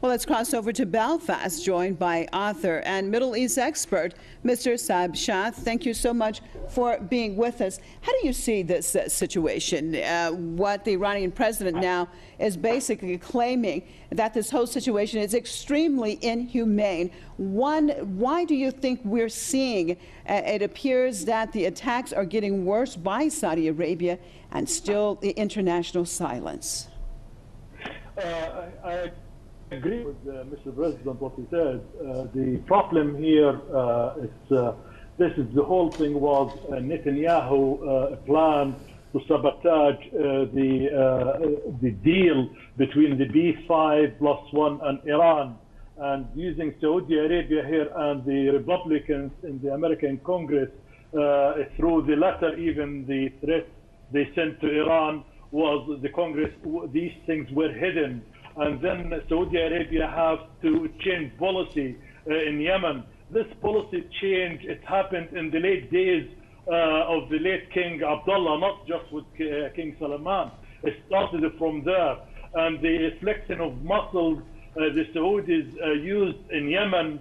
Well, let's cross over to Belfast, joined by author and Middle East expert, Mr. Saeb Sha'ath. Thank you so much for being with us. How do you see this situation? What the Iranian president now is basically claiming that this whole situation is extremely inhumane. Why do you think we're seeing it appears that the attacks are getting worse by Saudi Arabia and still the international silence? I agree with Mr. President what he said. The problem here is the whole thing was Netanyahu plan to sabotage the deal between the B5+1 and Iran, and using Saudi Arabia here and the Republicans in the American Congress through the letter, even the threat they sent to Iran was the Congress. These things were hidden. And then Saudi Arabia has to change policy in Yemen. This policy change, it happened in the late days of the late King Abdullah, not just with King Salman. It started from there. And the flexion of muscles the Saudis used in Yemen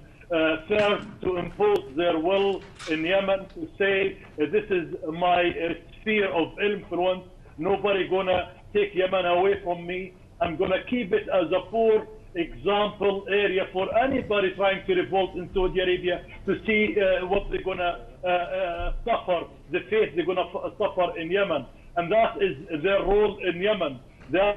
served to impose their will in Yemen, to say, this is my sphere of influence. Nobody gonna take Yemen away from me. I'm going to keep it as a poor example area for anybody trying to revolt in Saudi Arabia, to see what they're going to suffer, the fate they're going to suffer in Yemen. And that is their role in Yemen. The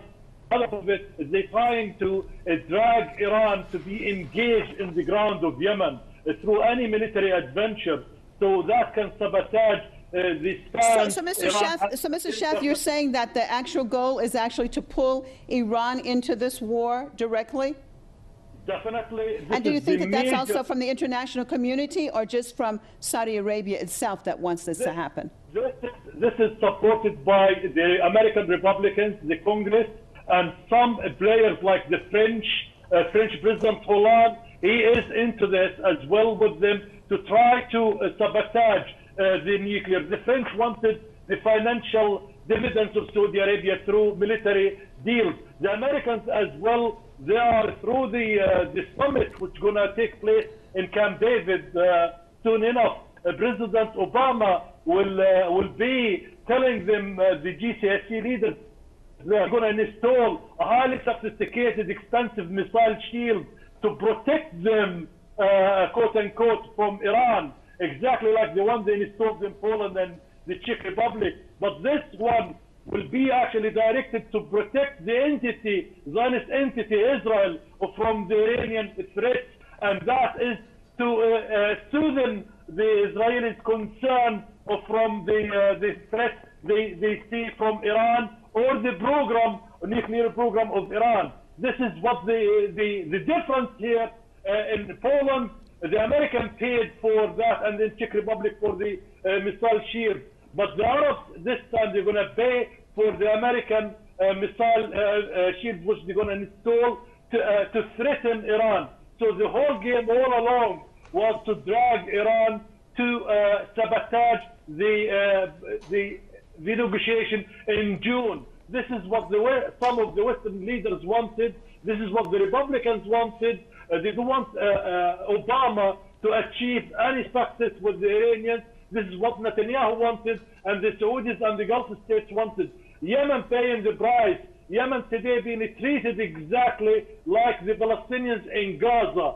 other of it is they're trying to drag Iran to be engaged in the ground of Yemen through any military adventure, so that can sabotage So, Mr. Sha'ath, you're saying that the actual goal is actually to pull Iran into this war directly? Definitely. And do you think that that's also from the international community, or just from Saudi Arabia itself that wants this to happen? This is supported by the American Republicans, the Congress, and some players like the French President Hollande. He is into this as well with them to try to sabotage the nuclear. The French wanted the financial dividends of Saudi Arabia through military deals. The Americans as well, they are through the summit which is going to take place in Camp David soon enough. President Obama will be telling them, the GCSE leaders, they are going to install a highly sophisticated, expensive missile shield to protect them, quote unquote, from Iran. Exactly like the one they installed in Poland and the Czech Republic. But this one will be actually directed to protect the entity, Zionist entity, Israel, from the Iranian threats. And that is to soothe the Israelis' concern from the threat they see from Iran, or the nuclear program of Iran. This is what the difference here in Poland. The American paid for that, and the Czech Republic for the missile shield. But the Arabs, this time, they're going to pay for the American missile shield, which they're going to install to threaten Iran. So the whole game all along was to drag Iran to sabotage the negotiation in June. This is what some of the Western leaders wanted. This is what the Republicans wanted. They don't want Obama to achieve any success with the Iranians. This is what Netanyahu wanted, and the Saudis and the Gulf states wanted. Yemen paying the price. Yemen today being treated exactly like the Palestinians in Gaza.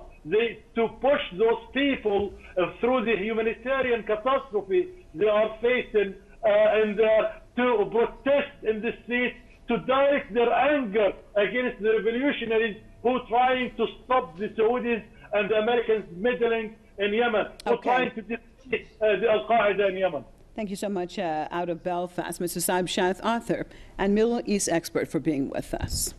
To push those people through the humanitarian catastrophe they are facing, and to protest in the streets, to direct their anger against the revolutionaries who are trying to stop the Saudis and the Americans meddling in Yemen, who are trying to defeat the Al-Qaeda in Yemen. Thank you so much out of Belfast, Mr. Saeb Sha'ath, author and Middle East expert, for being with us.